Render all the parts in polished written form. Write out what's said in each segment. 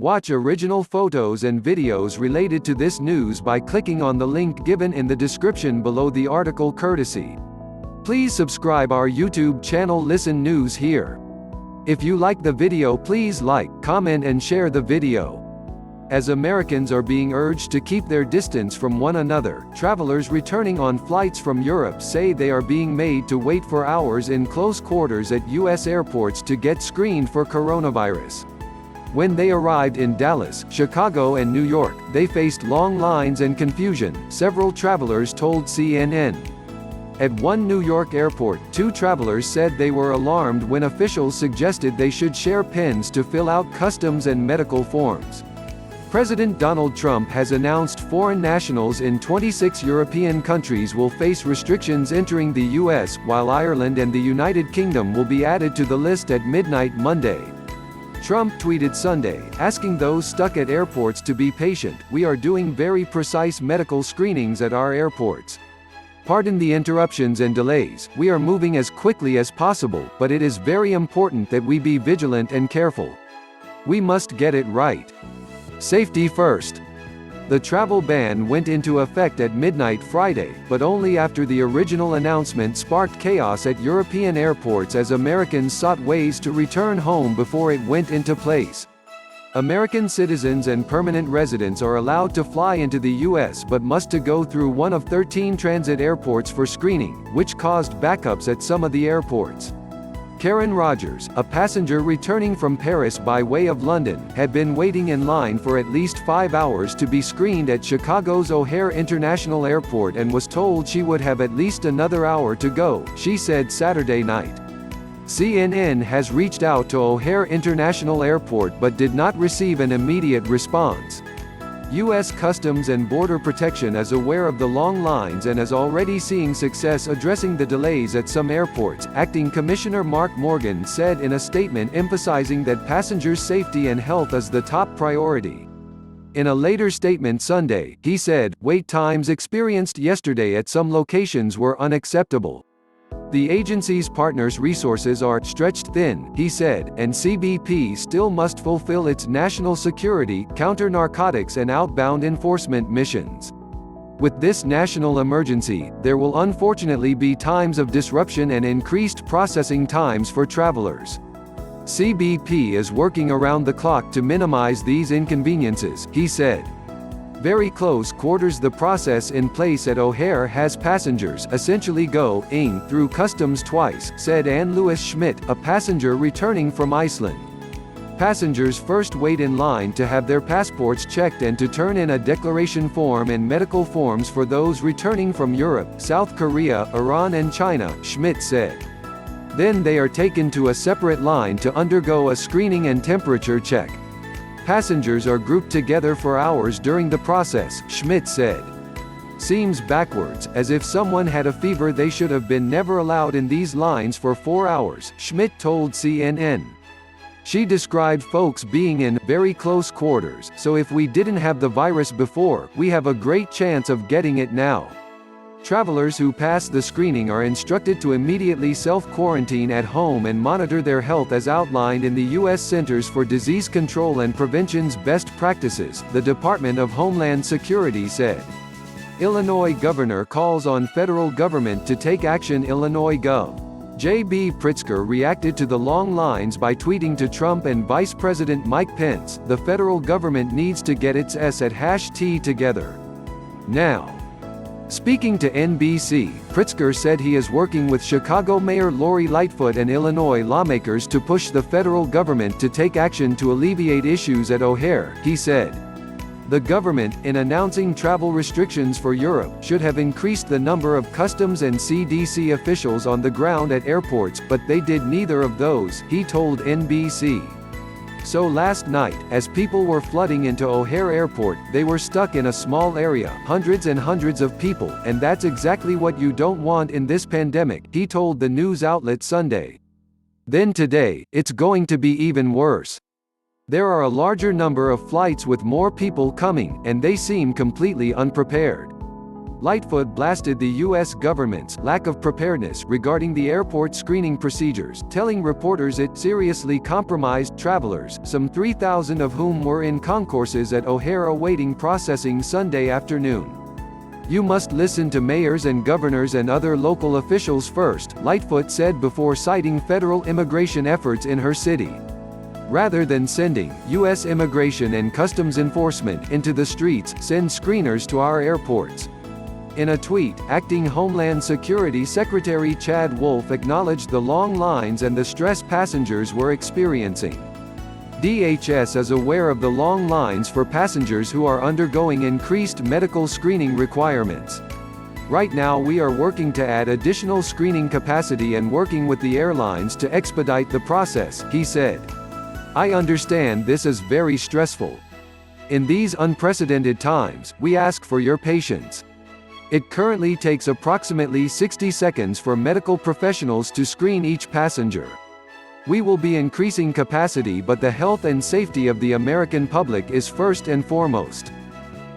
Watch original photos and videos related to this news by clicking on the link given in the description below the article courtesy. Please subscribe our YouTube channel Listen News here. If you like the video, please like, comment and share the video. As Americans are being urged to keep their distance from one another, travelers returning on flights from Europe say they are being made to wait for hours in close quarters at U.S. airports to get screened for coronavirus. When they arrived in Dallas, Chicago and New York, they faced long lines and confusion, several travelers told CNN. At one New York airport, two travelers said they were alarmed when officials suggested they should share pens to fill out customs and medical forms. President Donald Trump has announced foreign nationals in 26 European countries will face restrictions entering the U.S., while Ireland and the United Kingdom will be added to the list at midnight Monday. Trump tweeted Sunday, asking those stuck at airports to be patient. "We are doing very precise medical screenings at our airports. Pardon the interruptions and delays, we are moving as quickly as possible, but it is very important that we be vigilant and careful. We must get it right. Safety first." The travel ban went into effect at midnight Friday, but only after the original announcement sparked chaos at European airports as Americans sought ways to return home before it went into place. American citizens and permanent residents are allowed to fly into the U.S. but must to go through one of 13 transit airports for screening, which caused backups at some of the airports. Karen Rogers, a passenger returning from Paris by way of London, had been waiting in line for at least 5 hours to be screened at Chicago's O'Hare International Airport and was told she would have at least another hour to go, she said Saturday night. CNN has reached out to O'Hare International Airport but did not receive an immediate response. U.S. Customs and Border Protection is aware of the long lines and is already seeing success addressing the delays at some airports, Acting Commissioner Mark Morgan said in a statement emphasizing that passengers' safety and health is the top priority. In a later statement Sunday, he said, "Wait times experienced yesterday at some locations were unacceptable. The agency's partners' resources are stretched thin," he said, and CBP still must fulfill its national security, counter-narcotics and outbound enforcement missions. With this national emergency, there will unfortunately be times of disruption and increased processing times for travelers. CBP is working around the clock to minimize these inconveniences, he said. Very close quarters. The process in place at O'Hare has passengers essentially go-ing through customs twice, said Ann Lewis Schmidt, a passenger returning from Iceland. Passengers first wait in line to have their passports checked and to turn in a declaration form and medical forms for those returning from Europe, South Korea, Iran and China, Schmidt said. Then they are taken to a separate line to undergo a screening and temperature check. Passengers are grouped together for hours during the process, Schmidt said. Seems backwards, as if someone had a fever they should have been never allowed in these lines for 4 hours, Schmidt told CNN. She described folks being in very close quarters, so if we didn't have the virus before, we have a great chance of getting it now. Travelers who pass the screening are instructed to immediately self-quarantine at home and monitor their health as outlined in the U.S. Centers for Disease Control and Prevention's best practices, the Department of Homeland Security said. Illinois governor calls on federal government to take action. Illinois Gov. J.B. Pritzker reacted to the long lines by tweeting to Trump and Vice President Mike Pence, "The federal government needs to get its S at #T together. Now." Speaking to NBC, Pritzker said he is working with Chicago Mayor Lori Lightfoot and Illinois lawmakers to push the federal government to take action to alleviate issues at O'Hare, he said. The government, in announcing travel restrictions for Europe, should have increased the number of customs and CDC officials on the ground at airports, but they did neither of those, he told NBC. So last night, as people were flooding into O'Hare Airport, they were stuck in a small area, hundreds and hundreds of people, and that's exactly what you don't want in this pandemic, he told the news outlet Sunday. Then today, it's going to be even worse. There are a larger number of flights with more people coming, and they seem completely unprepared. Lightfoot blasted the U.S. government's lack of preparedness regarding the airport screening procedures, telling reporters it seriously compromised travelers, some 3,000 of whom were in concourses at O'Hare awaiting processing Sunday afternoon. "You must listen to mayors and governors and other local officials first," Lightfoot said before citing federal immigration efforts in her city. "Rather than sending U.S. Immigration and Customs Enforcement into the streets, send screeners to our airports." In a tweet, Acting Homeland Security Secretary Chad Wolf acknowledged the long lines and the stress passengers were experiencing. DHS is aware of the long lines for passengers who are undergoing increased medical screening requirements. "Right now we are working to add additional screening capacity and working with the airlines to expedite the process," he said. "I understand this is very stressful. In these unprecedented times, we ask for your patience. It currently takes approximately 60 seconds for medical professionals to screen each passenger. We will be increasing capacity, but the health and safety of the American public is first and foremost."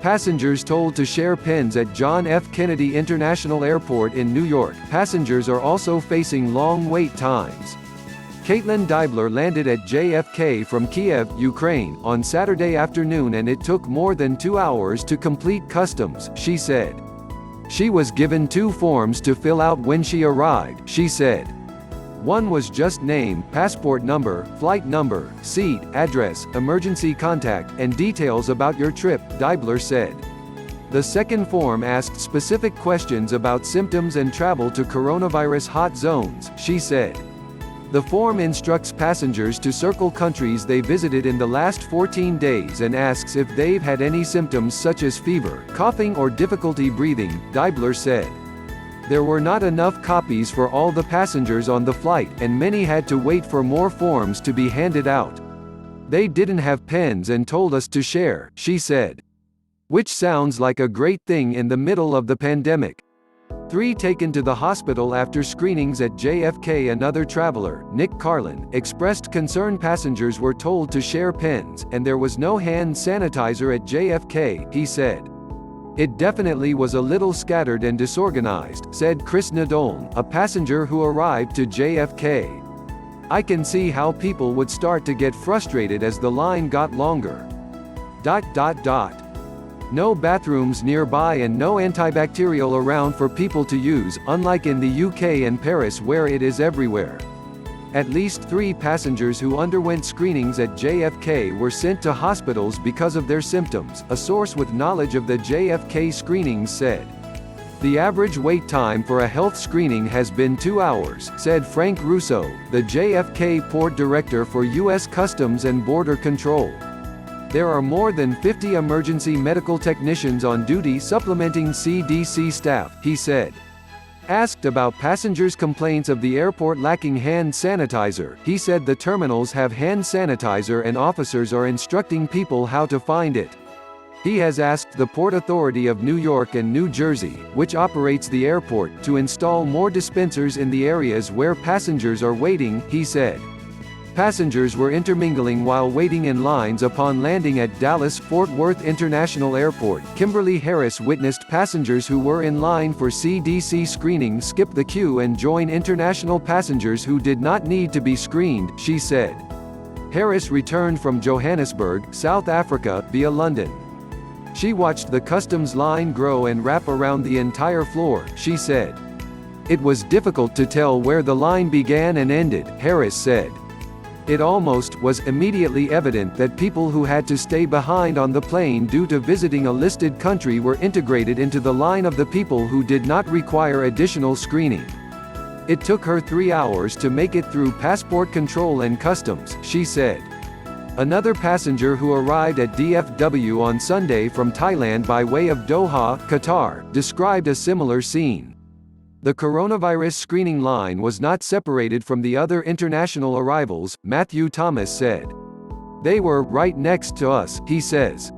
Passengers told to share pens at John F. Kennedy International Airport in New York. Passengers are also facing long wait times. Caitlin Deibler landed at JFK from Kiev, Ukraine, on Saturday afternoon and it took more than 2 hours to complete customs, she said. She was given 2 forms to fill out when she arrived, she said. One was just name, passport number, flight number, seat, address, emergency contact, and details about your trip, Deibler said. The second form asked specific questions about symptoms and travel to coronavirus hot zones, she said. The form instructs passengers to circle countries they visited in the last 14 days and asks if they've had any symptoms such as fever, coughing or difficulty breathing, Deibler said. There were not enough copies for all the passengers on the flight, and many had to wait for more forms to be handed out. They didn't have pens and told us to share, she said. Which sounds like a great thing in the middle of the pandemic. 3 taken to the hospital after screenings at JFK. Another traveler, Nick Carlin, expressed concern passengers were told to share pens, and there was no hand sanitizer at JFK, he said. It definitely was a little scattered and disorganized, said Chris Nadolny, a passenger who arrived to JFK. I can see how people would start to get frustrated as the line got longer. No bathrooms nearby and no antibacterial around for people to use, unlike in the UK and Paris where it is everywhere. At least 3 passengers who underwent screenings at JFK were sent to hospitals because of their symptoms, a source with knowledge of the JFK screenings said. The average wait time for a health screening has been 2 hours, said Frank Russo, the JFK port director for U.S. Customs and Border Control. There are more than 50 emergency medical technicians on duty supplementing CDC staff, he said. Asked about passengers' complaints of the airport lacking hand sanitizer, he said the terminals have hand sanitizer and officers are instructing people how to find it. He has asked the Port Authority of New York and New Jersey, which operates the airport, to install more dispensers in the areas where passengers are waiting, he said. Passengers were intermingling while waiting in lines upon landing at Dallas-Fort Worth International Airport. Kimberly Harris witnessed passengers who were in line for CDC screening skip the queue and join international passengers who did not need to be screened, she said. Harris returned from Johannesburg, South Africa, via London. She watched the customs line grow and wrap around the entire floor, she said. It was difficult to tell where the line began and ended, Harris said. It almost was immediately evident that people who had to stay behind on the plane due to visiting a listed country were integrated into the line of the people who did not require additional screening. It took her 3 hours to make it through passport control and customs, she said. Another passenger who arrived at DFW on Sunday from Thailand by way of Doha, Qatar, described a similar scene. The coronavirus screening line was not separated from the other international arrivals, Matthew Thomas said. They were right next to us, he says.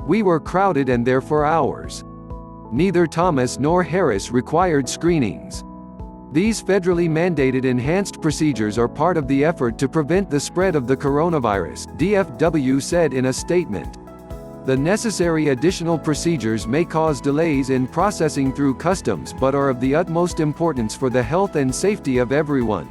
We were crowded and there for hours. Neither Thomas nor Harris required screenings. These federally mandated enhanced procedures are part of the effort to prevent the spread of the coronavirus, DFW said in a statement. The necessary additional procedures may cause delays in processing through customs but are of the utmost importance for the health and safety of everyone.